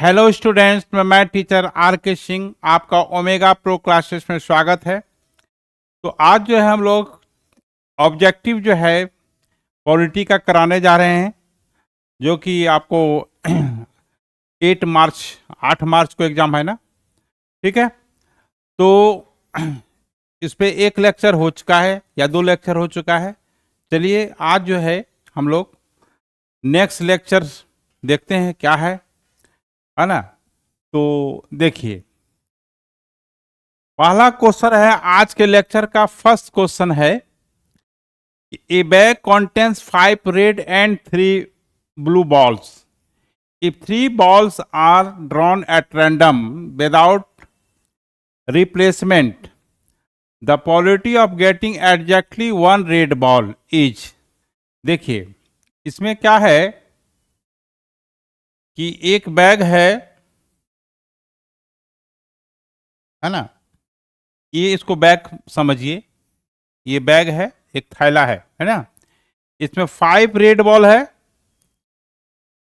Hello students, मैं teacher are के सिंह आपका ओमेगा प्रो क्लासेस में स्वागत है। तो आज जो है हम लोग ऑब्जेक्टिव जो है पॉलिटी का कराने जा रहे हैं, जो कि आपको 8 मार्च को एग्जाम है ना। ठीक है, तो इस पे एक लेक्चर हो चुका है या 2 लेक्चर हो चुका है। चलिए आज जो है हम लोग नेक्स्ट लेक्चर देखते हैं क्या है ना। तो देखिए, पहला क्वेश्चन है आज के लेक्चर का। फर्स्ट क्वेश्चन है, ए bag contains 5 red and 3 blue balls. If 3 balls are drawn at random without replacement, the probability of getting exactly 1 red ball is। देखिए, इसमें क्या है कि एक बैग है ना। ये इसको बैग समझिए, ये बैग है, एक थैला है ना। इसमें 5 रेड बॉल है,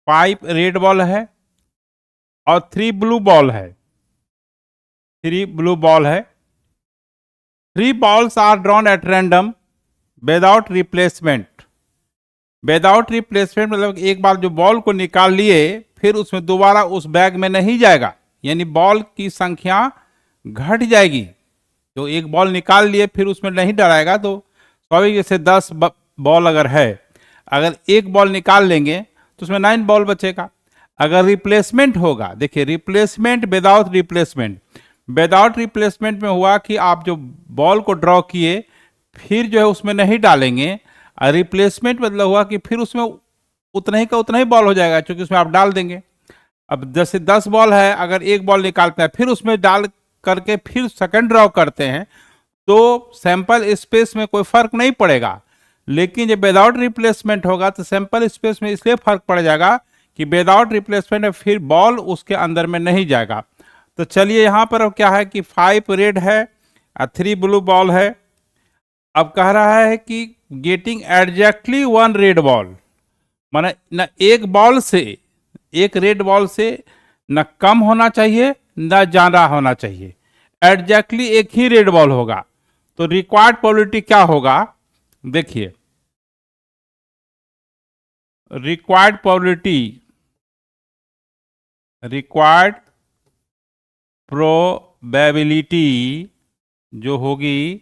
5 रेड बॉल है और 3 ब्लू बॉल है, 3 ब्लू बॉल है। 3 balls are drawn at random without replacement. Without replacement मतलब एक बार जो बॉल को निकाल लिए फिर उसमें दोबारा उस बैग में नहीं जाएगा, यानी बॉल की संख्या घट जाएगी। तो एक बॉल निकाल लिए फिर उसमें नहीं डलाएगा, तो स्वाभाविक जैसे 10 बॉल अगर है, अगर एक बॉल निकाल लेंगे तो उसमें 9 बॉल बचेगा। अगर रिप्लेसमेंट होगा, देखिए replacement without replacement, without replacement में हुआ कि आप जो बॉल को ड्रॉ किए फिर जो है उसमें नहीं डालेंगे, और रिप्लेसमेंट मतलब हुआ कि फिर उसमें उतना ही का उतना ही बॉल हो जाएगा क्योंकि उसमें आप डाल देंगे। अब जैसे 10 बॉल है, अगर एक बॉल निकालते हैं फिर उसमें डाल करके फिर सेकंड ड्रॉ करते हैं तो सैंपल स्पेस में कोई फर्क नहीं पड़ेगा। लेकिन जब विदाउट रिप्लेसमेंट होगा तो सैंपल स्पेस में इसलिए फर्क पड़ जाएगा कि विदाउट रिप्लेसमेंट में फिर बॉल उसके अंदर में नहीं जाएगा। तो चलिए यहाँ पर अब क्या है कि 5 रेड है और 3 ब्लू बॉल है। अब कह रहा है कि गेटिंग एग्जैक्टली 1 रेड बॉल, माने न एक बॉल से, एक रेड बॉल से न कम होना चाहिए न ज्यादा होना चाहिए, एग्जैक्टली एक ही रेड बॉल होगा। तो रिक्वायर्ड प्रोबेबिलिटी क्या होगा, देखिए रिक्वायर्ड प्रोबेबिलिटी, रिक्वायर्ड प्रोबेबिलिटी जो होगी,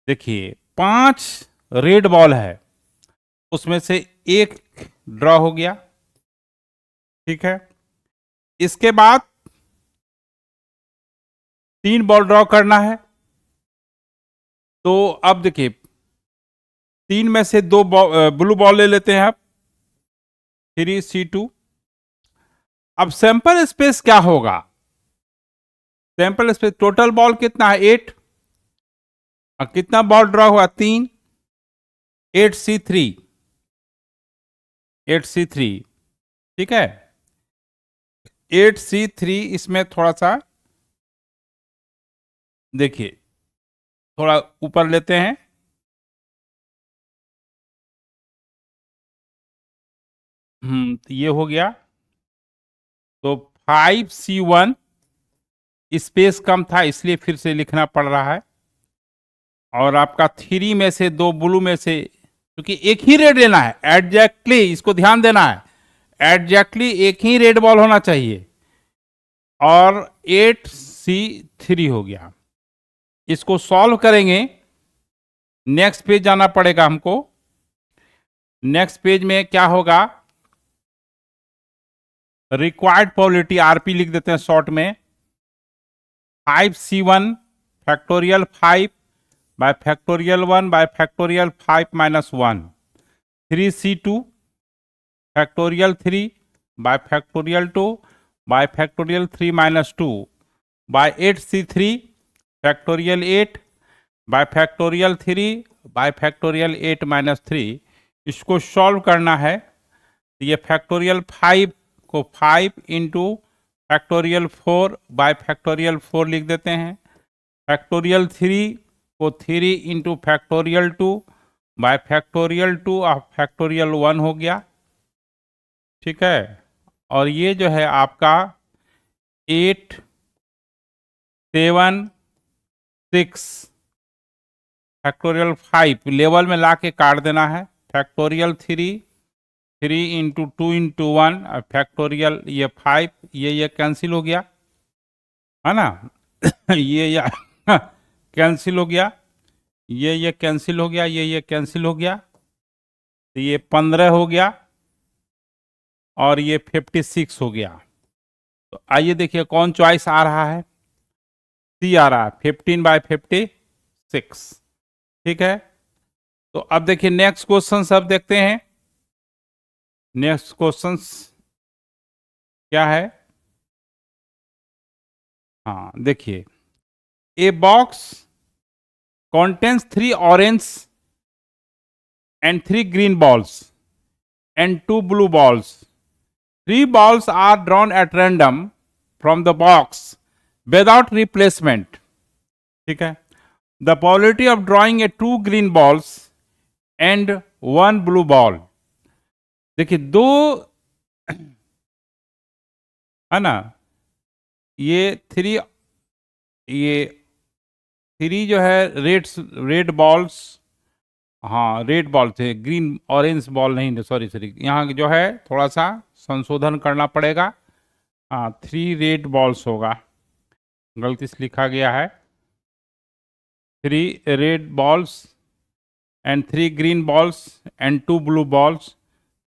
देखिए 5 रेड बॉल है, उसमें से एक ड्रॉ हो गया। ठीक है, इसके बाद 3 बॉल ड्रॉ करना है। तो अब देखिए 3 में से 2 ब्लू बॉल ले लेते हैं आप, 3C2। अब सैंपल स्पेस क्या होगा, सैंपल स्पेस टोटल बॉल कितना है 8, और कितना बॉल ड्रॉ हुआ 3, 8C3, 8C3। ठीक है, 8C3 इसमें थोड़ा सा देखिए थोड़ा ऊपर लेते हैं, तो ये हो गया। तो 5C1 स्पेस कम था इसलिए फिर से लिखना पड़ रहा है। और आपका 3 में से 2 ब्लू में से, क्योंकि एक ही रेड लेना है एग्जैक्टली, इसको ध्यान देना है, एग्जैक्टली एक ही रेड बॉल होना चाहिए। और 8C3 हो गया। इसको सॉल्व करेंगे, नेक्स्ट पेज जाना पड़ेगा हमको। नेक्स्ट पेज में क्या होगा, रिक्वायर्ड प्रोबेबिलिटी आरपी लिख देते हैं शॉर्ट में। 5C1 factorial 5 by factorial 1 by factorial 5 minus 1, 3C2 factorial 3 by factorial 2 by factorial 3 minus 2 by 8C3 factorial 8 by factorial 3 by factorial 8 minus 3। इसको सॉल्व करना है तो ये फैक्टोरियल 5 को 5 इंटू फैक्टोरियल 4 बाय फैक्टोरियल 4 लिख देते हैं। फैक्टोरियल 3 को 3 इंटू फैक्टोरियल 2 बाय फैक्टोरियल 2 और फैक्टोरियल 1 हो गया। ठीक है, और ये जो है आपका 8 7 6 फैक्टोरियल 5 लेवल में ला के काट देना है। फैक्टोरियल 3 इंटू 2 इंटू 1 फैक्टोरियल ये 5 ये कैंसिल हो गया है ना। ये कैंसिल हो गया, ये कैंसिल हो गया, ये कैंसिल हो गया, तो ये 15 हो गया और ये 56 हो गया। तो आइए देखिए कौन चॉइस आ रहा है। सी आ रहा है, 15/56। ठीक है, तो अब देखिए नेक्स्ट क्वेश्चन सब देखते हैं। नेक्स्ट क्वेश्चन क्या है। हाँ देखिए, a box contains 3 orange and 3 green balls and 2 blue balls. 3 balls are drawn at random from the box without replacement. ठीक है, the probability of drawing a 2 green balls and 1 blue ball. देखिए दो है ना, ये 3 जो है रेड बॉल्स, हाँ रेड बॉल थे, ग्रीन ऑरेंज बॉल नहीं, सॉरी यहाँ जो है थोड़ा सा संशोधन करना पड़ेगा। हाँ 3 रेड बॉल्स होगा, गलती से लिखा गया है। 3 red balls and 3 green balls and 2 blue balls.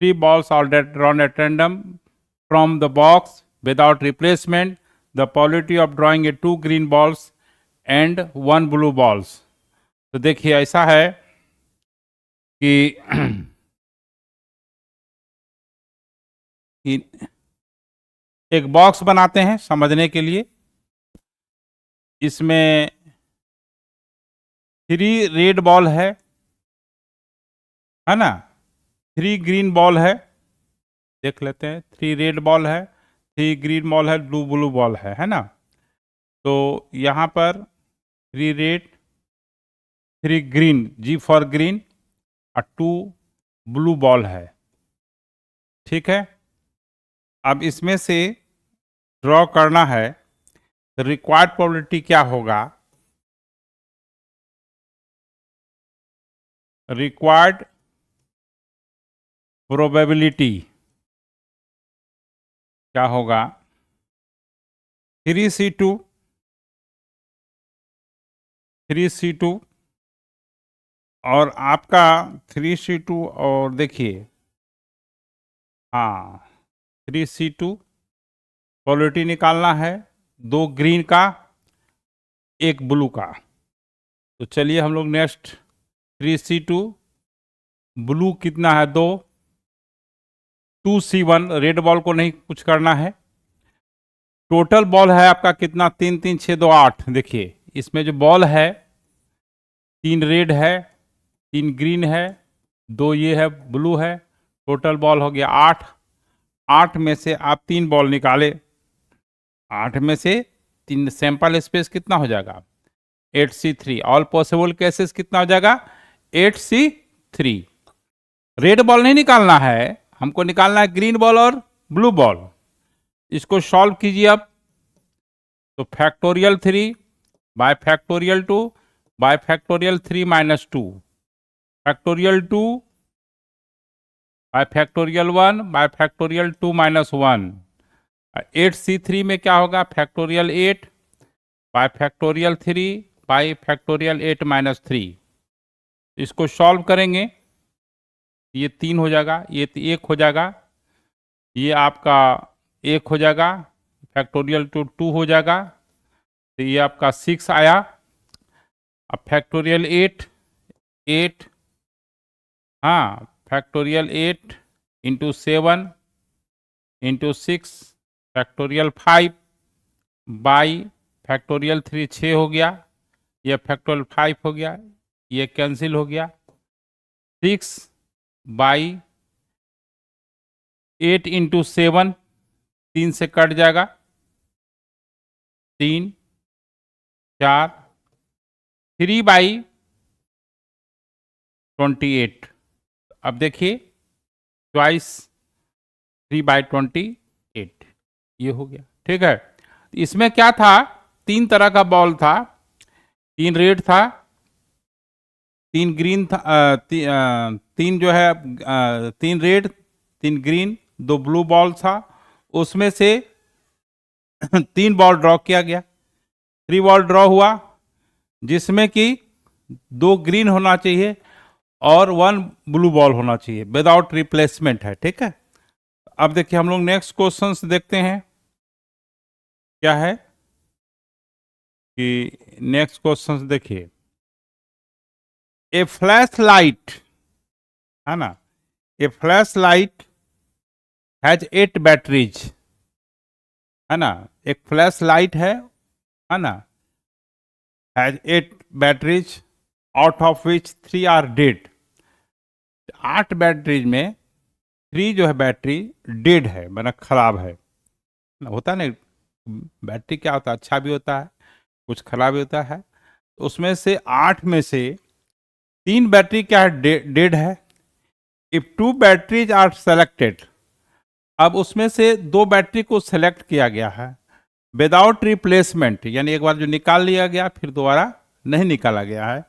3 balls are drawn at random from the box without replacement. The probability of drawing a 2 green balls and 1 blue balls. तो देखिए ऐसा है कि एक बॉक्स बनाते हैं समझने के लिए। इसमें 3 रेड बॉल है ना, 3 ग्रीन बॉल है, देख लेते हैं। 3 रेड बॉल है, 3 ग्रीन बॉल है, 2 ब्लू बॉल है ना। तो यहाँ पर 3 red 3 green, G for green, और 2 ब्लू बॉल है। ठीक है, अब इसमें से ड्रॉ करना है, तो रिक्वायर्ड प्रोबेबिलिटी क्या होगा। रिक्वायर्ड प्रोबेबिलिटी क्या होगा, 3C2 और आपका 3C2 और देखिए, हाँ 3C2 प्रोबेबिलिटी निकालना है, 2 ग्रीन का 1 ब्लू का। तो चलिए हम लोग नेक्स्ट 3C2 ब्लू कितना है 2, 2C1 रेड बॉल को नहीं कुछ करना है। टोटल बॉल है आपका कितना, 3 3 6 2 8। देखिए इसमें जो बॉल है 3 रेड है, 3 ग्रीन है, 2 ये है ब्लू है, टोटल बॉल हो गया 8। 8 में से आप 3 बॉल निकाले, 8 में से 3 सैंपल स्पेस कितना हो जाएगा 8C3। ऑल पॉसिबल केसेस कितना हो जाएगा 8C3। रेड बॉल नहीं निकालना है, हमको निकालना है ग्रीन बॉल और ब्लू बॉल। इसको सॉल्व कीजिए अब। तो factorial 3 by factorial 2 by factorial 3 minus 2, factorial 2 by factorial 1 by factorial 2 minus 1। 8C3 में क्या होगा, factorial 8 by factorial 3 by factorial 8 minus 3। इसको सॉल्व करेंगे, ये 3 हो जाएगा, ये 1 हो जाएगा, ये आपका 1 हो जाएगा, फैक्टोरियल 2 हो जाएगा, तो ये आपका 6 आया। अब फैक्टोरियल 8 हाँ factorial 8 into 7 into 6 factorial 5 by factorial 3 6 हो गया, ये फैक्टोरियल 5 हो गया, ये कैंसिल हो गया। 6 बाई 8 इंटू 7 3 से कट जाएगा, 3 4 3/28। अब देखिए चॉइस 3/28। ये हो गया, ठीक है। इसमें क्या था, 3 तरह का बॉल था, 3 रेड था, 3 ग्रीन था, 3 जो है 3 रेड, 3 ग्रीन, 2 ब्लू बॉल था। उसमें से 3 बॉल ड्रॉ किया गया, 3 बॉल ड्रॉ हुआ, जिसमें कि 2 ग्रीन होना चाहिए और 1 ब्लू बॉल होना चाहिए, विदाउट रिप्लेसमेंट है, ठीक है। अब देखिए हम लोग नेक्स्ट क्वेश्चन देखते हैं क्या है, कि नेक्स्ट क्वेश्चन देखिए, ए फ्लैश लाइट, है ना, a flash light has 8 batteries, है ना, एक फ्लैश लाइट है ना, has 8 batteries, out of which 3 are dead. 8 batteries में 3 जो है बैटरी डेड है, माना खराब है ना, होता नहीं, बैटरी क्या होता है, अच्छा भी होता है, कुछ खराब भी होता है। तो उसमें से 8 में से 3 बैटरी क्या है, डेड है। इफ 2 बैटरीज आर सेलेक्टेड, अब उसमें से 2 बैटरी को सेलेक्ट किया गया है विदाउट रिप्लेसमेंट, यानी एक बार जो निकाल लिया गया फिर दोबारा नहीं निकाला गया है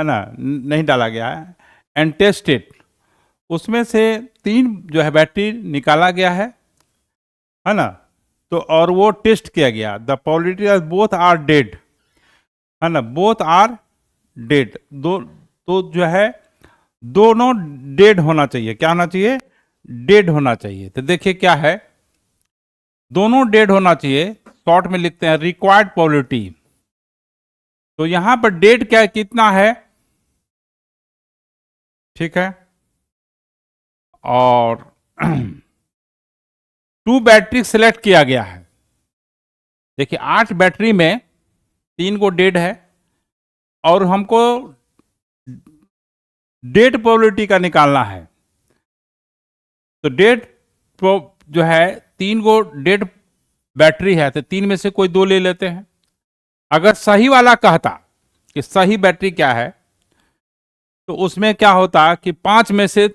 ना, नहीं डाला गया है। एंड टेस्टेड, उसमें से 3 जो है बैटरी निकाला गया है ना, तो और वो टेस्ट किया गया, the probability both are dead, है ना, बोथ आर डेड, दो तो जो है दोनों डेड होना चाहिए, क्या होना चाहिए, डेड होना चाहिए। तो देखिए क्या है, दोनों डेड होना चाहिए, शॉर्ट में लिखते हैं रिक्वायर्ड प्रोबेबिलिटी। तो यहां पर डेड क्या कितना है, ठीक है, और 2 बैटरी सिलेक्ट किया गया है। देखिए 8 बैटरी में 3 को डेड है और हमको डेड प्रोबेबिलिटी का निकालना है। तो डेड जो है 3 को डेड बैटरी है, तो 3 में से कोई 2 ले लेते हैं। अगर सही वाला कहता कि सही बैटरी क्या है, तो उसमें क्या होता कि 5 में से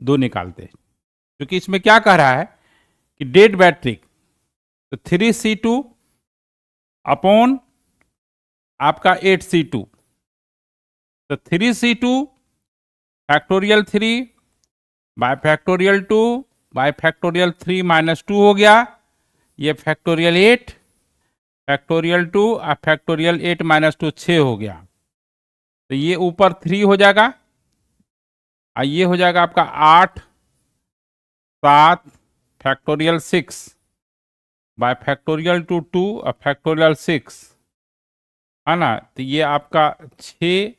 2 निकालते, क्योंकि इसमें क्या कह रहा है कि डेड बैटरी, तो 3C2 अपॉन आपका 8C2, तो 3C2 factorial 3 by factorial 2 by factorial 3 minus 2 हो गया, ये फैक्टोरियल 8 फैक्टोरियल 2 और फैक्टोरियल 8 माइनस 2 6 हो गया। तो ये ऊपर 3 हो जाएगा और ये हो जाएगा आपका 8 7 फैक्टोरियल 6 बाय फैक्टोरियल 2 और फैक्टोरियल 6, है ना। तो ये आपका 6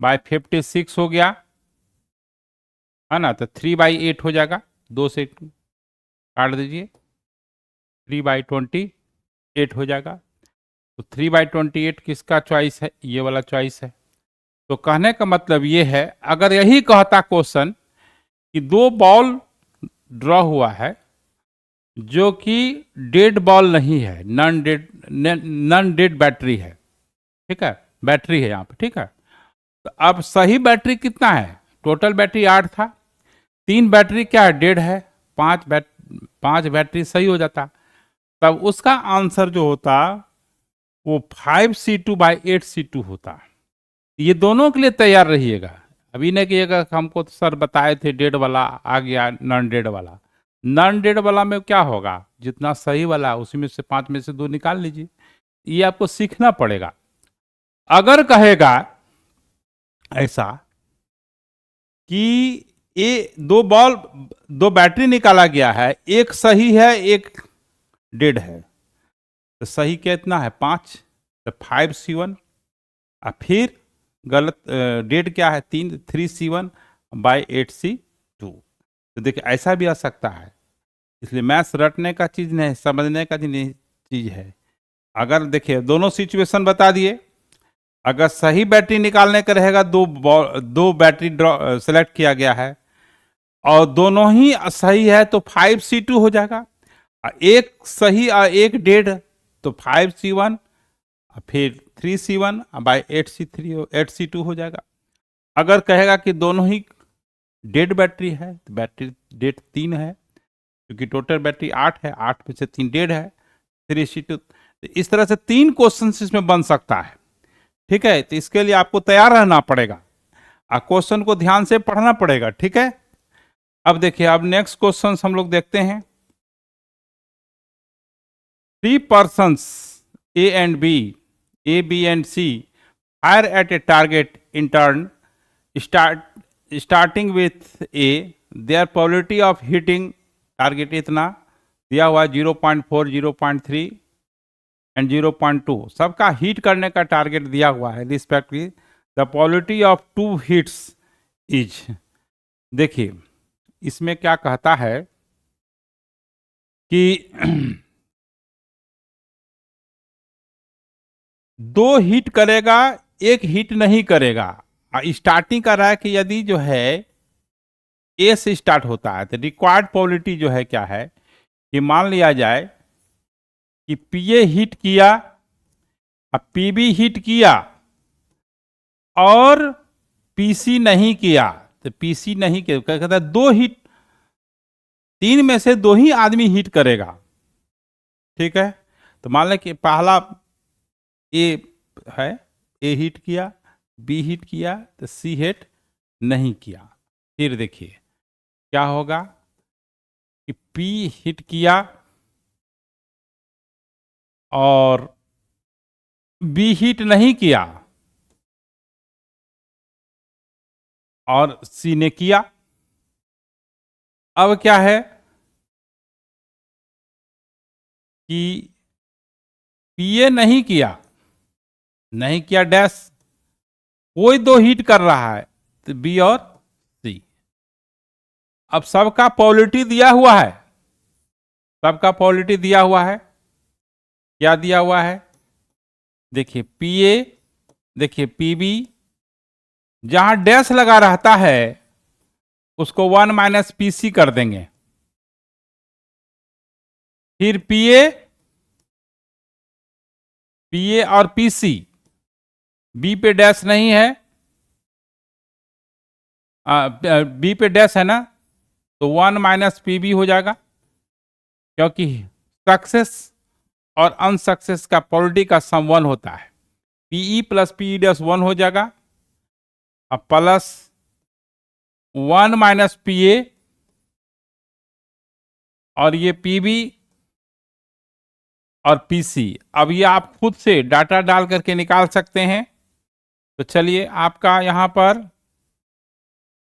बाय 56 हो गया, है ना। तो 3/8 हो जाएगा, 2 से काट दीजिए, 3/28 हो जाएगा। तो 3/28 किसका चॉइस है, ये वाला चॉइस है। तो कहने का मतलब ये है, अगर यही कहता क्वेश्चन कि 2 बॉल ड्रॉ हुआ है जो कि डेड बॉल नहीं है, नॉन डेड बैटरी है, ठीक है, बैटरी है यहाँ पे, ठीक है। तो अब सही बैटरी कितना है, टोटल बैटरी 8 था, 3 बैटरी क्या है, डेड है, 5 बैटरी सही हो जाता, तब उसका आंसर जो होता वो 5C2/8C2 होता। ये दोनों के लिए तैयार रहिएगा, अभी नहीं कहिएगा हमको तो सर बताए थे डेड वाला आ गया, नॉन डेड वाला। नॉन डेड वाला में क्या होगा, जितना सही वाला उसी में से 5 में से 2 निकाल लीजिए, ये आपको सीखना पड़ेगा। अगर कहेगा ऐसा कि ये 2 बैटरी निकाला गया है, एक सही है एक डेड है, तो सही कितना है 5, तो 5C1, और फिर गलत डेड क्या है 3C1/8C2। तो देखिए ऐसा भी आ सकता है, इसलिए मैथ्स रटने का चीज नहीं, समझने का चीज है। अगर देखिए दोनों सिचुएशन बता दिए, अगर सही बैटरी निकालने का रहेगा, 2 बैटरी ड्रॉ सेलेक्ट किया गया है और दोनों ही सही है तो 5C2 हो जाएगा, एक सही और एक डेड तो 5C1, फिर 3C1/8C2 हो जाएगा। अगर कहेगा कि दोनों ही डेड बैटरी है तो बैटरी डेड 3 है, क्योंकि टोटल बैटरी 8 है, 8 में से 3 डेड है, 3:2। इस तरह से 3 क्वेश्चन इसमें बन सकता है। ठीक है, तो इसके लिए आपको तैयार रहना पड़ेगा, क्वेश्चन को ध्यान से पढ़ना पड़ेगा। ठीक है, अब देखिए, अब नेक्स्ट क्वेश्चन हम लोग देखते हैं। 3 persons A and B, A, B and C fire at a target in turn, starting with A, their probability of hitting target इतना दिया हुआ है 0.4, 0.3 एंड 0.2। सबका हिट करने का टारगेट दिया हुआ है respectively. The probability of 2 hits is, देखिए इसमें क्या कहता है कि 2 हिट करेगा, 1 हिट नहीं करेगा। स्टार्टिंग कर रहा है कि यदि जो है ए से स्टार्ट होता है तो रिक्वायर्ड प्रोबेबिलिटी जो है क्या है कि मान लिया जाए कि पीए हिट किया, अब पीबी हिट किया और पीसी नहीं किया, तो पीसी नहीं किया, क्या कहता है 2 हिट, 3 में से 2 ही आदमी हिट करेगा। ठीक है, तो मान लें कि पहला ए है, ए हिट किया, बी हिट किया, तो सी हिट नहीं किया। फिर देखिए क्या होगा कि पी हिट किया और बी हिट नहीं किया और सी ने किया। अब क्या है कि पीए नहीं किया, नहीं किया डैश, कोई 2 हिट कर रहा है, तो बी और सी। अब सबका प्रोबेबिलिटी दिया हुआ है, सबका प्रोबेबिलिटी दिया हुआ है। क्या दिया हुआ है, देखिए पीए, देखिए पीबी, जहां डैश लगा रहता है उसको 1 माइनस पीसी कर देंगे। फिर पीए, पीए और पीसी, बी पे डैश नहीं है, बी पे डैश है ना, तो 1 माइनस पीबी हो जाएगा, क्योंकि सक्सेस और अनसक्सेस का प्रोबेबिलिटी का सम 1 होता है। पीई प्लस पीई डैश 1 हो जाएगा, अब प्लस 1 माइनस पीए और ये पीबी और पीसी। अब ये आप खुद से डाटा डाल करके निकाल सकते हैं। तो चलिए, आपका यहां पर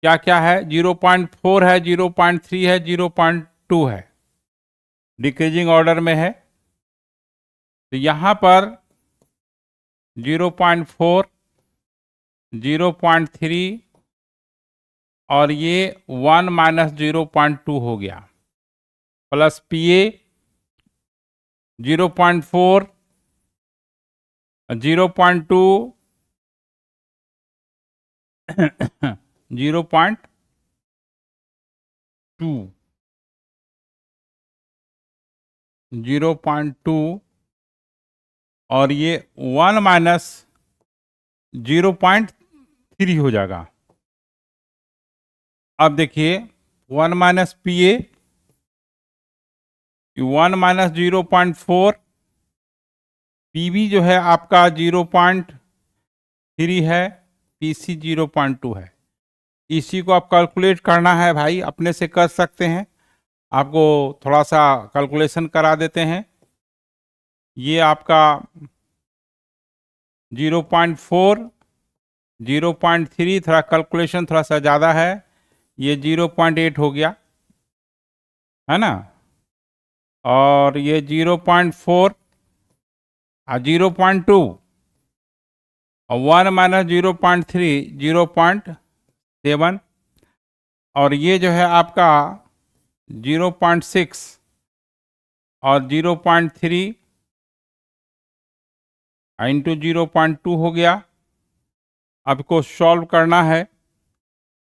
क्या क्या है, 0.4 है, 0.3 है, 0.2 है, डिक्रीजिंग ऑर्डर में है। तो यहां पर 0.4, 0.3 और ये 1 माइनस 0.2 हो गया, प्लस पीए 0.4, 0.2, 0.2 और ये 1 माइनस 0.3 हो जाएगा। अब देखिए 1 माइनस पीए, 1 माइनस 0.4, पीबी जो है आपका 0.3 है, पीसी 0.2 है। इसी को आप कैलकुलेट करना है भाई, अपने से कर सकते हैं, आपको थोड़ा सा कैलकुलेशन करा देते हैं। ये आपका 0.4, 0.3, थोड़ा कैलकुलेशन थोड़ा सा ज़्यादा है, ये 0.8 हो गया, है ना, और ये 0.4 और 0.2 और 1 माइनस 0.3, 0.7 और ये जो है आपका 0.6 और 0.3 इंटू 0.2 हो गया। आपको सॉल्व करना है,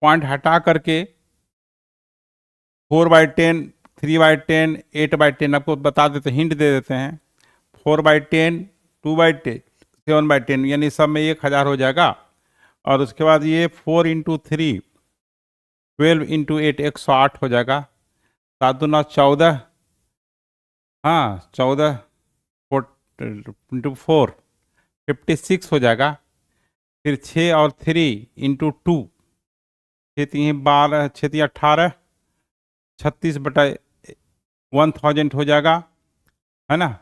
पॉइंट हटा करके 4/10, 3/10, 8/10 आपको बता देते, हिंट दे देते हैं। 4/10, 2/10, 7/10, यानी सब में 1000 हो जाएगा। और उसके बाद ये 4 इंटू 3, 12 इंटू 8, 108 हो जाएगा। 7 दूना 14, हाँ 14 इंटू 4 56 हो जाएगा। फिर 6 और 3 इंटू 2, 6 12, 6 18, 36/1000 हो जाएगा, है ना।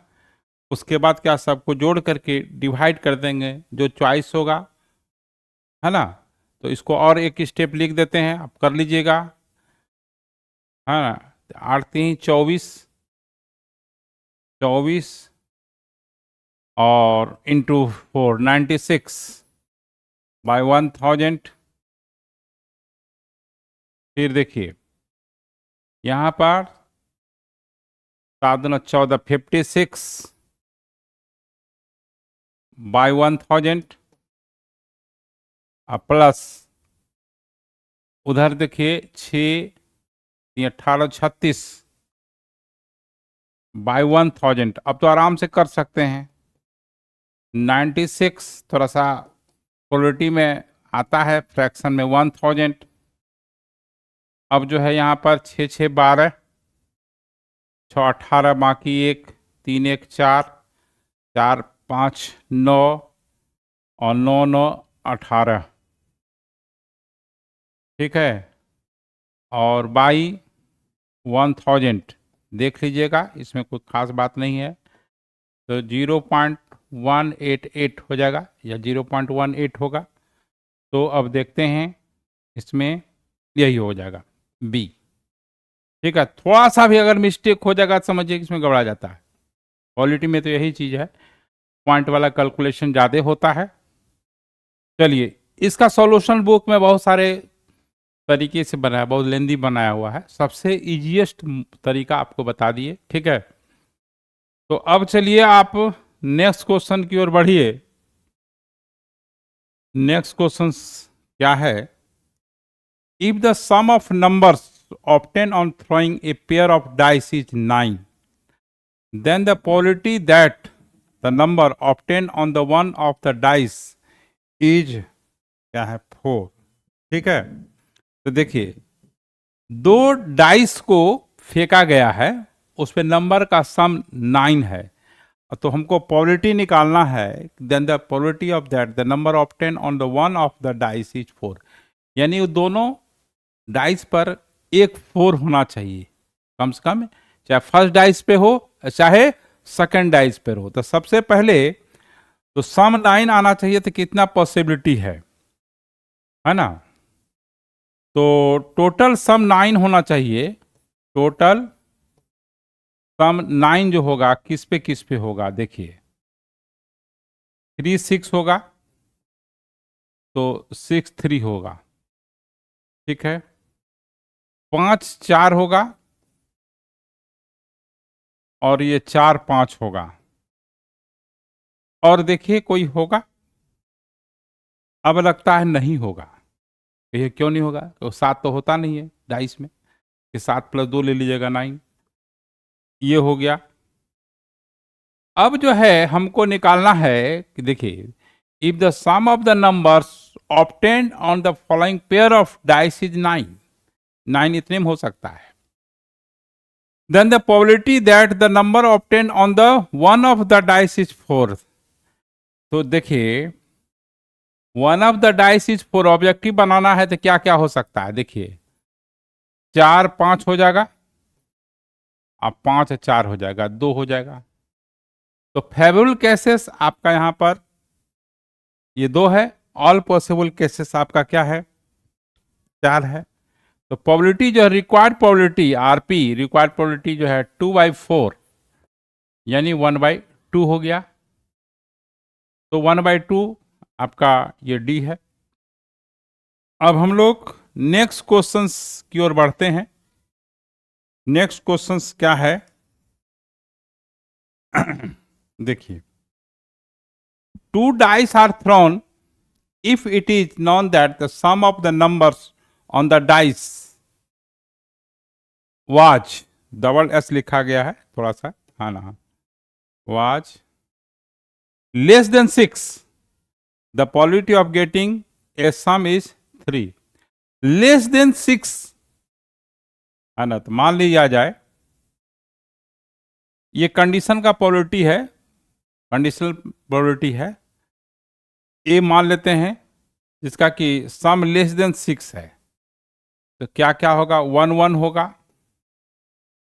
उसके बाद क्या, सबको जोड़ करके डिवाइड कर देंगे, जो चॉइस होगा, है ना। तो इसको और एक स्टेप लिख देते हैं, आप कर लीजिएगा, है ना। 8 3 24, 24 और इंटू 4 96/1000। फिर देखिए यहाँ पर 7 दूना 14, 56/1000, प्लस उधर देखिए 6 18 36/1000। अब तो आराम से कर सकते हैं। 96 थोड़ा सा क्वालिटी में आता है, फ्रैक्शन में 1000। अब जो है यहाँ पर 6 6 12, 6 18, बाकी 1 3 1 4, 4 5 9 और 9 9 18, ठीक है। और बाई 1000 देख लीजिएगा, इसमें कोई खास बात नहीं है। तो 0.188 हो जाएगा या 0.18 होगा। तो अब देखते हैं, इसमें यही हो जाएगा बी, ठीक है। थोड़ा सा भी अगर मिस्टेक हो जाएगा तो समझिए कि इसमें गड़बड़ा जाता है। क्वालिटी में तो यही चीज़ है, पॉइंट वाला कैलकुलेशन ज़्यादा होता है। चलिए, इसका सॉल्यूशन बुक में बहुत सारे तरीके से बनाया, बहुत लेंदी बनाया हुआ है, सबसे इजीएस्ट तरीका आपको बता दिए, ठीक है। तो अब चलिए आप नेक्स्ट क्वेश्चन की ओर बढ़िए। नेक्स्ट क्वेश्चन क्या है? If the sum of numbers obtain on throwing a pair of dice is 9, then the probability that the number obtain on the one of the dice is क्या है? 4, ठीक है। तो देखिए, 2 डाइस को फेंका गया है, उस पे नंबर का सम 9 है, तो हमको प्रोबेबिलिटी निकालना है। Then the probability of that the number obtain on the one of the dice is 4, यानी वो दोनों डाइस पर एक 4 होना चाहिए कम से कम, चाहे फर्स्ट डाइस पे हो चाहे सेकंड डाइस पे हो। तो सबसे पहले तो सम 9 आना चाहिए, तो कितना पॉसिबिलिटी है ना। तो टोटल सम 9 होना चाहिए। टोटल सम 9 जो होगा किस पे होगा? देखिए 3 6 होगा, तो 6 3 होगा, ठीक है। 5 4 होगा और ये 4 5 होगा। और देखिए कोई होगा? अब लगता है नहीं होगा। ये क्यों नहीं होगा? तो 7 तो होता नहीं है डाइस में, कि 7 + 2 ले लीजिएगा 9, ये हो गया। अब जो है हमको निकालना है कि देखिए, if the sum of the numbers obtained on the following pair of dice is 9, 9 इतने में हो सकता है, then the probability that the number obtained on the one of the dice is 4। तो देखिए, one of the dice is 4 objective बनाना है, तो क्या क्या हो सकता है? देखिए 4 5 हो जाएगा, अब 5 4 हो जाएगा, 2 हो जाएगा। तो फेवरेबल केसेस आपका यहां पर ये 2 है, ऑल पॉसिबल केसेस आपका क्या है? 4 है। तो प्रोबेबिलिटी जो है, required probability RP, required probability जो है 2/4, यानी 1/2 हो गया। तो 1/2 आपका ये डी है। अब हम लोग नेक्स्ट क्वेश्चंस की ओर बढ़ते हैं। नेक्स्ट क्वेश्चंस क्या है? देखिए, 2 dice are thrown if it is known that the sum of the numbers on the dice was, double S लिखा गया है थोड़ा सा, हाँ ना, was less than 6, the probability of getting a sum is 3। Less than 6 है ना। तो मान लिया जाए ये कंडीशन का प्रोबेबिलिटी है, कंडीशनल प्रोबेबिलिटी है। ए मान लेते हैं जिसका कि सम लेस देन 6 है। तो क्या क्या होगा, 1 1 होगा,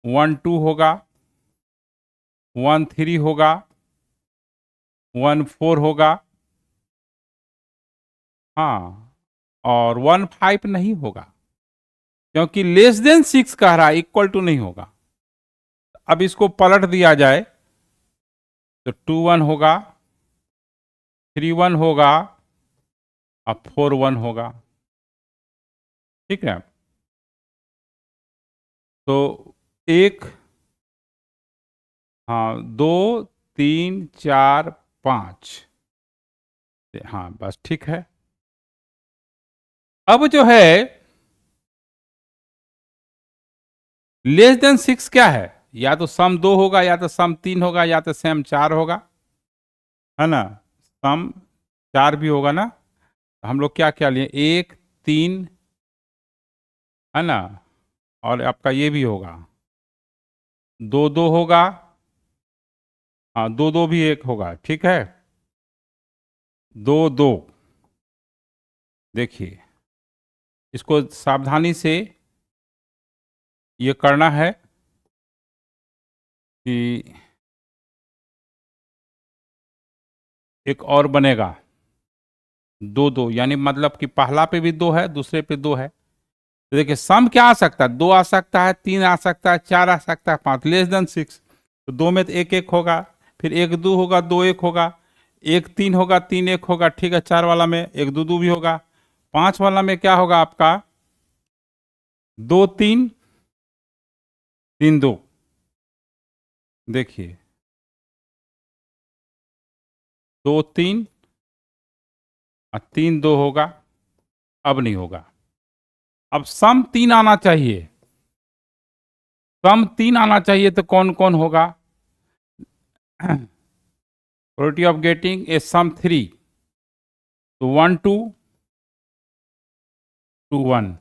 1 2 होगा, 1 3 होगा, 1 4 होगा, हाँ, और 1 5 नहीं होगा, क्योंकि लेस देन 6 कह रहा है, इक्वल टू नहीं होगा। अब इसको पलट दिया जाए तो 2 1 होगा, 3 1 होगा, अब 4 1 होगा। ठीक है, तो एक, हाँ, 2 3 4 5, हाँ बस ठीक है। अब जो है लेस देन 6 क्या है, या तो सम 2 होगा, या तो सम 3 होगा, या तो सम 4 होगा, है ना। सम 4 भी होगा ना। हम लोग क्या क्या लिए, 1 3, है ना, और आपका ये भी होगा, 2 2 होगा, हाँ 2 2 भी एक होगा, ठीक है, 2 2। देखिए इसको सावधानी से ये करना है कि एक और बनेगा, 2 2, यानी मतलब कि पहला पे भी 2 है, दूसरे पे 2 है। तो देखिए सम क्या आ सकता है, 2 आ सकता है, 3 आ सकता है, 4 आ सकता है, 5, लेस देन 6। तो 2 में तो 1 1 होगा, फिर 1 2 होगा, 2 1 होगा, 1 3 होगा, 3 1 होगा, ठीक है। 4 वाला में 1 2 2 भी होगा। 5 वाला में क्या होगा आपका, 2 3 3 2। देखिए 2 3 और 3 2 होगा, अब नहीं होगा। अब सम 3 आना चाहिए, सम 3 आना चाहिए, तो कौन कौन होगा, प्रोबेबिलिटी ऑफ गेटिंग ए सम 3, तो 1 2 2 1।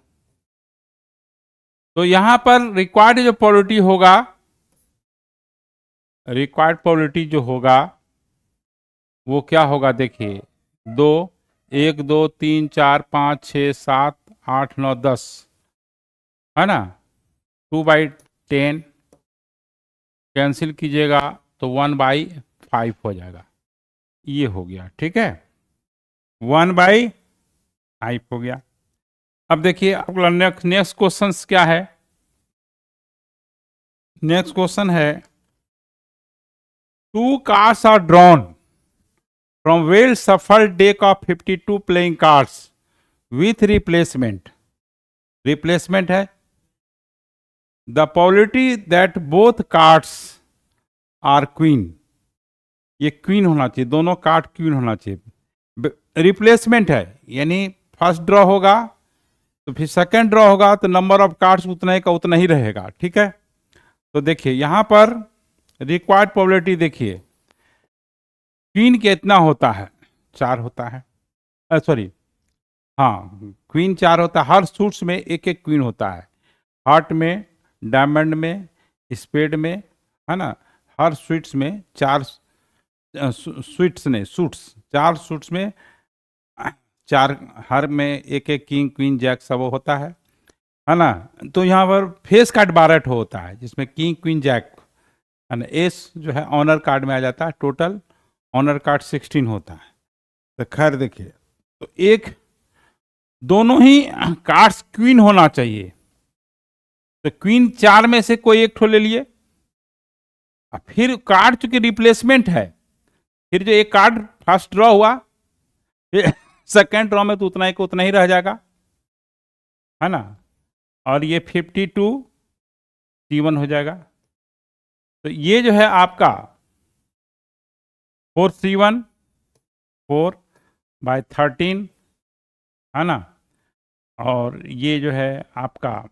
तो यहां पर रिक्वायर्ड जो प्रोबेबिलिटी होगा, रिक्वायर्ड प्रोबेबिलिटी जो होगा वो क्या होगा, देखिए 2 1 2 3 4 5 6 7 8 9 10, है ना। 2/10 कैंसिल कीजिएगा तो 1/5 हो जाएगा, ये हो गया, ठीक है, 1/5 हो गया। अब देखिए अगला नेक्स्ट क्वेश्चन क्या है। नेक्स्ट क्वेश्चन है, 2 cards are drawn from well shuffled deck of 52 playing cards with replacement. Replacement है, the probability that both cards are queen, ये क्वीन होना चाहिए, दोनों कार्ड क्वीन होना चाहिए। रिप्लेसमेंट है, यानी फर्स्ट ड्रॉ होगा तो फिर सेकंड ड्रॉ होगा, तो नंबर ऑफ कार्ड्स उतना ही का उतना ही रहेगा, ठीक है। तो देखिए यहां पर रिक्वायर्ड प्रोबेबिलिटी देखिए, क्वीन कितना होता है, 4 होता है, सॉरी, हाँ क्वीन 4 होता है। हर सूट्स में एक एक क्वीन होता है, हार्ट में, डायमंड में, स्पेड में, है ना। हर स्वीट्स में 4, स्वीट्स ने सूट्स, 4 सूट्स में 4, हर में एक एक किंग क्वीन जैक सब होता है ना। तो यहाँ पर फेस कार्ड 12 होता है, जिसमें किंग क्वीन जैक, है ना। एस जो है ऑनर कार्ड में आ जाता है, टोटल ऑनर कार्ड 16 होता है। तो खैर देखिए, तो एक, दोनों ही कार्ड्स क्वीन होना चाहिए, तो क्वीन 4 में से कोई एक ठो ले लिए। और फिर कार्ड चूंकि रिप्लेसमेंट है, फिर जो एक कार्ड फर्स्ट ड्रॉ हुआ, फिर सेकेंड ड्रॉ में तो उतना ही को उतना ही रह जाएगा, है ना। और ये 52 C1 हो जाएगा। तो ये जो है आपका 4C1 4/13, है ना। और ये जो है आपका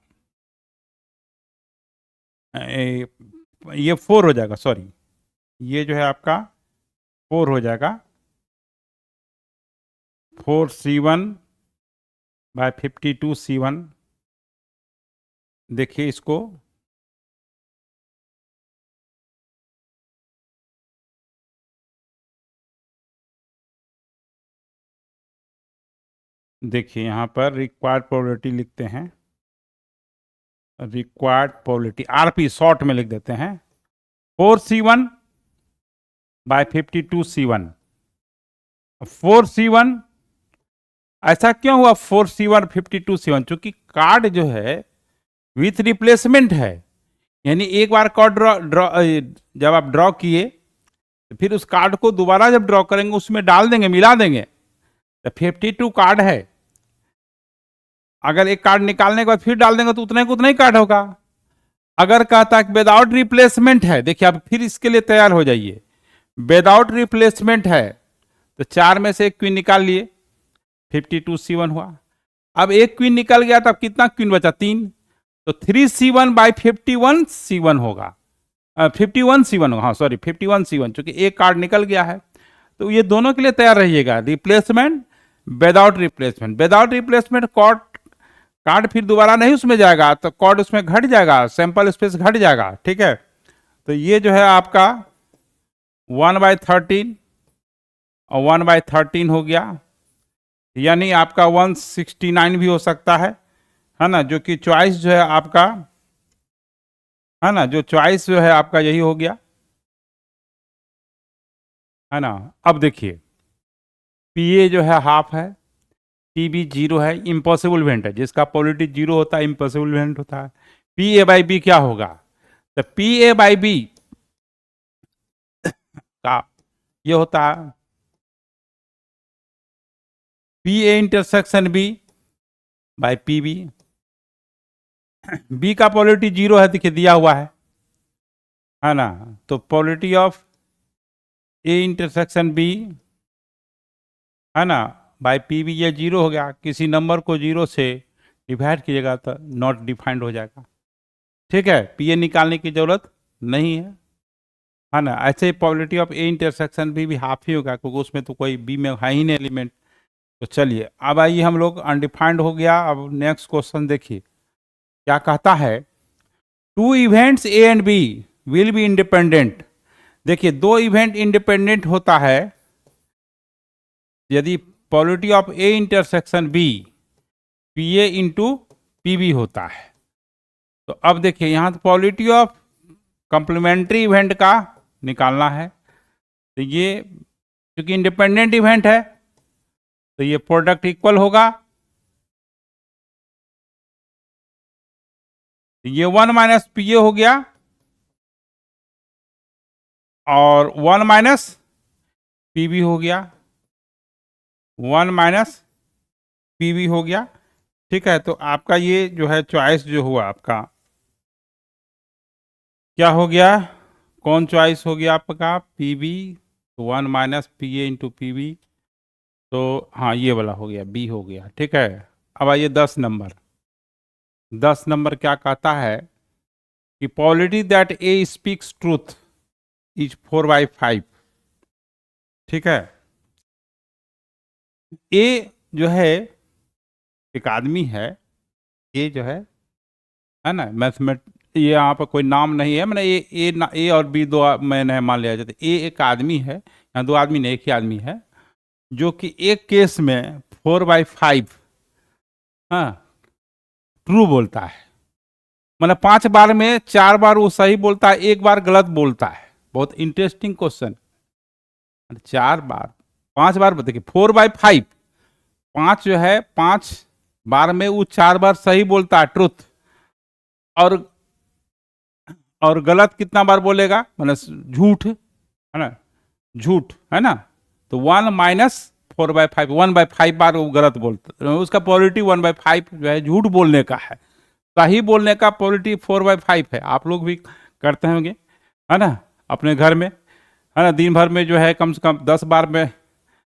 ये 4 हो जाएगा, सॉरी, ये जो है आपका 4 हो जाएगा, 4C1/52 C1, देखिए इसको, देखिए यहाँ पर रिक्वायर्ड प्रोबेबिलिटी लिखते हैं, रिक्वायर्ड प्रोबेबिलिटी आरपी शॉर्ट में लिख देते हैं, 4c1 बाय 52c1। 4c1 ऐसा क्यों हुआ 4c1 52c1? क्योंकि कार्ड जो है विथ रिप्लेसमेंट है, यानी एक बार कार्ड ड्रॉ जब आप ड्रॉ किए फिर उस कार्ड को दोबारा जब ड्रॉ करेंगे उसमें डाल देंगे, मिला देंगे, तो 52 कार्ड है। अगर एक कार्ड निकालने के बाद फिर डाल देंगे तो उतने को उतना ही कार्ड होगा। अगर कहता है विदाउट रिप्लेसमेंट है, देखिए आप फिर इसके लिए तैयार हो जाइए, विदाउट रिप्लेसमेंट है तो 4 में से एक क्वीन निकाल लिए, 52c1 हुआ। अब एक क्वीन निकल गया तो अब कितना क्वीन बचा? 3, तो 3c1 बाई 51c1 होगा, 51c1 होगा, हाँ सॉरी 51c1, चूंकि एक कार्ड निकल गया है। तो ये दोनों के लिए तैयार रहिएगा, replacement, without replacement. Without replacement card फिर दोबारा नहीं उसमें जाएगा, तो कार्ड उसमें घट जाएगा, सैंपल स्पेस घट जाएगा, ठीक है। तो ये जो है आपका 1/13 और 1/13 हो गया, यानी आपका 169 भी हो सकता है ना, जो कि चॉइस जो है आपका, है ना, जो चॉइस जो है आपका यही हो गया, है ना। अब देखिए पीए जो है हाफ है, पीबी 0 है, इम्पॉसिबल इवेंट है, जिसका प्रोबेबिलिटी 0 होता है इम्पॉसिबल इवेंट होता है। पीए बाई बी क्या होगा? तो पीए बाई बी का ये होता है P A intersection B by P B. B का प्रोबेबिलिटी 0 है, देखिए दिया हुआ है ना, तो probability of A intersection B, है ना, बाई पी बी, ये 0 हो गया। किसी नंबर को 0 से डिवाइड कीजिएगा तो नॉट डिफाइंड हो जाएगा, ठीक है, पी ए निकालने की जरूरत नहीं है ना। ऐसे प्रोबेबिलिटी ऑफ ए इंटरसेक्शन भी हाफ ही होगा, क्योंकि उसमें तो कोई बी में है ही नहीं एलिमेंट। तो चलिए अब आइए हम लोग, अनडिफाइंड हो गया। अब नेक्स्ट क्वेश्चन देखिए क्या कहता है, 2 events A and B will be independent. देखिए 2 इवेंट इंडिपेंडेंट होता है यदि probability of A intersection B P A into P B होता है। तो अब देखिए यहाँ तो प्रोबेबिलिटी ऑफ कंप्लीमेंट्री इवेंट का निकालना है, तो ये क्योंकि इंडिपेंडेंट इवेंट है तो ये प्रोडक्ट इक्वल होगा, ये 1 माइनस पी ए हो गया और 1 माइनस पी बी हो गया, 1 माइनस पी बी हो गया, ठीक है। तो आपका ये जो है चॉइस जो हुआ आपका क्या हो गया, कौन चॉइस हो गया आपका? P B, 1 minus P A into P B, तो हाँ ये वाला हो गया, बी हो गया, ठीक है। अब आइए 10 नंबर। 10 नंबर क्या कहता है कि probability that A speaks truth is 4/5, ठीक है। ए जो है एक आदमी है, ए जो है ना, मैथमेट, ये यहाँ पर कोई नाम नहीं है, मैंने ए और बी दो मैंने मान लिया जाता है। ए एक आदमी है, यहाँ 2 आदमी नहीं, एक ही आदमी है, जो कि एक केस में 4/5 हाँ ट्रू बोलता है, मतलब 5 बार में 4 बार वो सही बोलता है, 1 बार गलत बोलता है। बहुत इंटरेस्टिंग क्वेश्चन, 4 बार 5 बार देखिए 4/5, 5 जो है 5 बार में वो 4 बार सही बोलता है ट्रुथ, और गलत कितना बार बोलेगा, मतलब झूठ, है ना, झूठ, है ना। तो 1 माइनस 4/5, 1/5 बार वो गलत बोलता, उसका प्रोबेबिलिटी 1/5 जो है झूठ बोलने का है, सही बोलने का प्रोबेबिलिटी 4/5 है। आप लोग भी करते होंगे, है ना, अपने घर में, है ना, दिन भर में जो है कम से कम 10 बार में,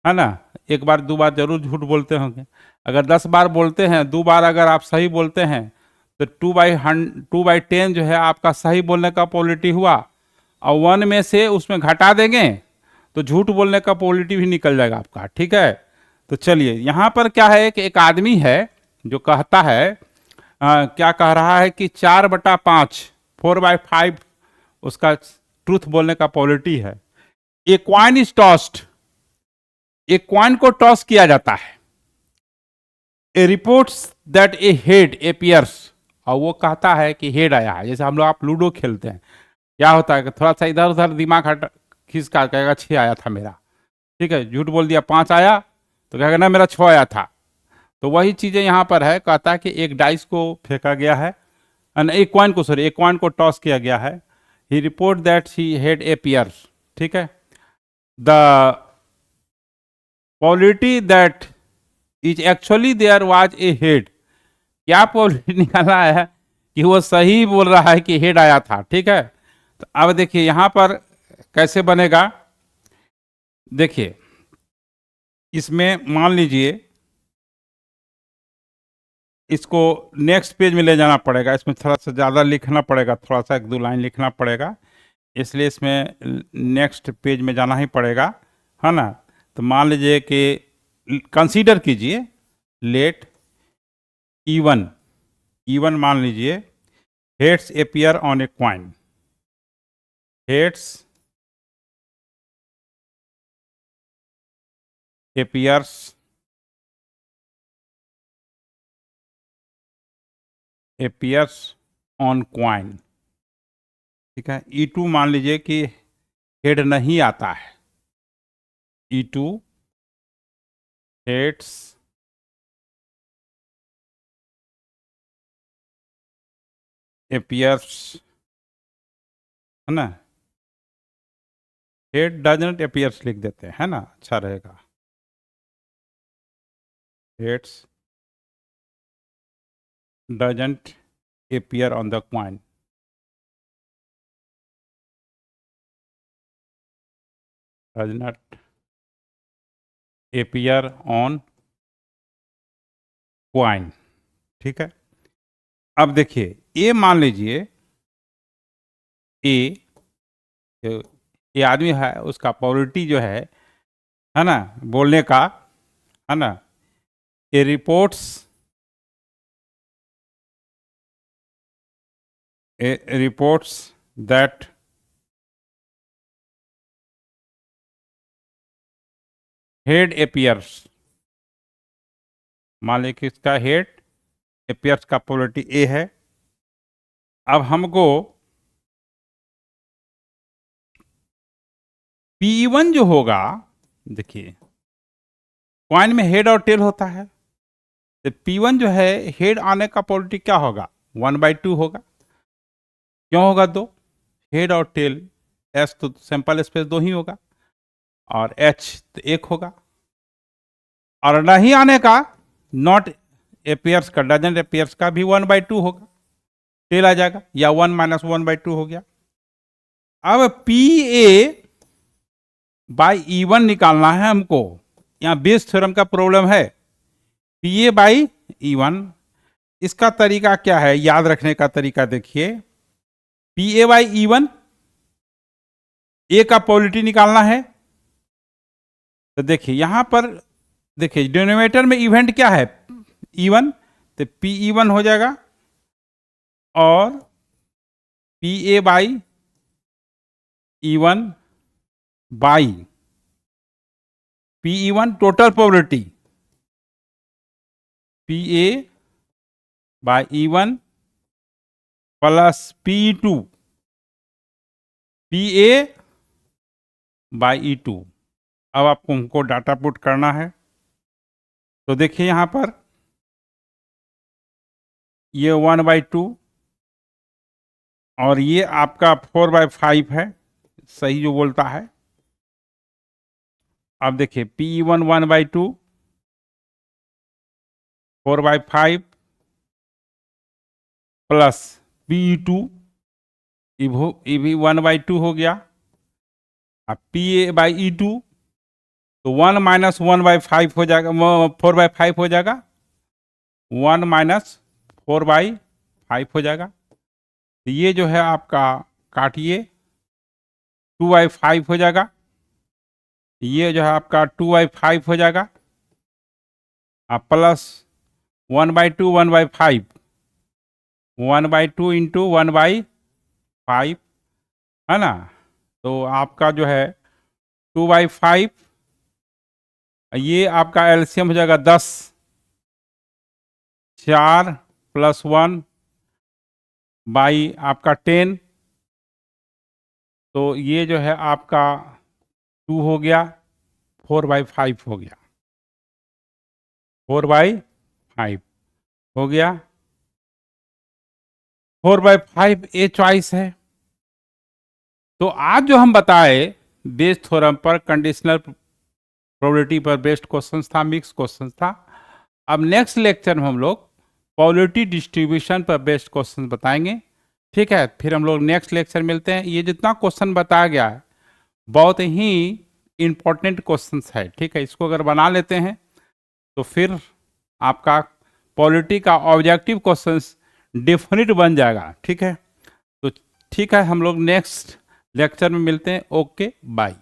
है ना, 1 बार 2 बार जरूर झूठ बोलते होंगे। अगर 10 बार बोलते हैं, 2 बार अगर आप सही बोलते हैं, तो 2/10 जो है आपका सही बोलने का प्रोबेबिलिटी हुआ, और 1 में से उसमें घटा देंगे तो झूठ बोलने का प्रोबेबिलिटी भी निकल जाएगा आपका, ठीक है। तो चलिए यहाँ पर क्या है कि एक आदमी है जो कहता है क्या कह रहा है कि 4/5, 4/5 उसका ट्रूथ बोलने का पॉलिटी है। ए क्वाइन इज टॉस्ड, एक क्वाइन को टॉस किया जाता है। A reports that a head appears, और वो कहता है कि हेड आया है। जैसे हम लोग आप लूडो खेलते हैं, क्या होता है कि थोड़ा सा इधर उधर दिमाग हट खींच का कहेगा 6 आया था मेरा, ठीक है, झूठ बोल दिया 5 आया तो कहेगा ना मेरा 6 आया था। तो वही चीजें यहाँ पर है, कहता है कि एक डाइस को फेंका गया है, एक कॉइन को, सॉरी, एक कॉइन को टॉस किया गया है। He report that he head appears, ठीक है। The probability that is actually there was a head, क्या पॉलिटी निकाला है कि वो सही बोल रहा है कि हेड आया था, ठीक है। तो अब देखिए यहां पर कैसे बनेगा, देखिए इसमें मान लीजिए इसको नेक्स्ट पेज में ले जाना पड़ेगा, इसमें थोड़ा सा ज़्यादा लिखना पड़ेगा, थोड़ा सा 1-2 लाइन लिखना पड़ेगा, इसलिए इसमें नेक्स्ट पेज में जाना ही पड़ेगा, है ना। तो मान लीजिए कि कंसीडर कीजिए लेट इवन, इवन मान लीजिए heads appear on A coin, heads appears on coin, ठीक है। E2 मान लीजिए कि हेड नहीं आता है, E2 हेड्स appears, है ना, हेड डजंट appears लिख देते हैं, है ना, अच्छा रहेगा। Heads doesn't appear on the coin, does not appear on coin, ठीक है। अब देखिए ए मान लीजिए, ए ये आदमी है, उसका पॉलिटी जो है ना, बोलने का, है ना, ए रिपोर्ट्स, दैट हेड appears, मान लीजिए कि इसका हेड appears का पॉलिटी ए है। अब हमको P1 जो होगा, देखिए कॉइन में हेड और टेल होता है, तो P1 जो है हेड आने का पॉलिटी क्या होगा, 1/2 होगा। क्यों होगा 2, हेड और टेल, एस तो सैंपल स्पेस 2 ही होगा, और एच तो 1 होगा। और नहीं आने का, नॉट एपियर्स का, डजंट एपियर्स का भी 1/2 होगा, टेल आ जाएगा, या 1 - 1/2 हो गया। अब PA/E1 निकालना है हमको, यहाँ बेस थ्योरम का प्रॉब्लम है। PA/E1, इसका तरीका क्या है याद रखने का तरीका, देखिए PA/E1, ए का पॉलिटी निकालना है। तो देखिए यहां पर, देखिए डिनोमिनेटर में इवेंट क्या है, E1, तो PE1 हो जाएगा, और PA/E1 by PE1 total probability, PA/E1 plus PE2, PA/E2। अब आपको हमको डाटा पुट करना है, तो देखिए यहां पर ये 1/2 और ये आपका 4/5 है, सही जो बोलता है। अब देखिए PE1 1/2, 4/5 प्लस PE2, ये भी 1/2 हो गया। अब PA/E2 तो 1 - 1/5 हो जाएगा, 4/5 हो जाएगा, 1 - 4/5 हो जाएगा। तो ये जो है आपका काटिए, 2/5 हो जाएगा, ये जो है आपका 2/5 हो जाएगा, प्लस 1/2 1/5, 1/2 इंटू 1/5 है ना। तो आपका जो है 2/5, ये आपका एलसीएम हो जाएगा 10, 4 + 1 बाई आपका 10, तो ये जो है आपका 2 हो गया, 4/5 हो गया, 4/5 हो गया, 4/5 ए चॉइस है। तो आज जो हम बताए बेस थ्योरम पर, कंडीशनल प्रोबेबिलिटी पर बेस्ड क्वेश्चन था, मिक्स क्वेश्चन था। अब नेक्स्ट लेक्चर में हम लोग प्रोबेबिलिटी डिस्ट्रीब्यूशन पर बेस्ड क्वेश्चन बताएंगे। ठीक है, फिर हम लोग नेक्स्ट लेक्चर मिलते हैं। ये जितना क्वेश्चन बताया गया है बहुत ही इंपॉर्टेंट क्वेश्चंस है। ठीक है, इसको अगर बना लेते हैं तो फिर आपका प्रोबेबिलिटी का ऑब्जेक्टिव क्वेश्चंस डेफिनेट बन जाएगा। ठीक है, तो ठीक है, हम लोग नेक्स्ट लेक्चर में मिलते हैं। Okay, bye.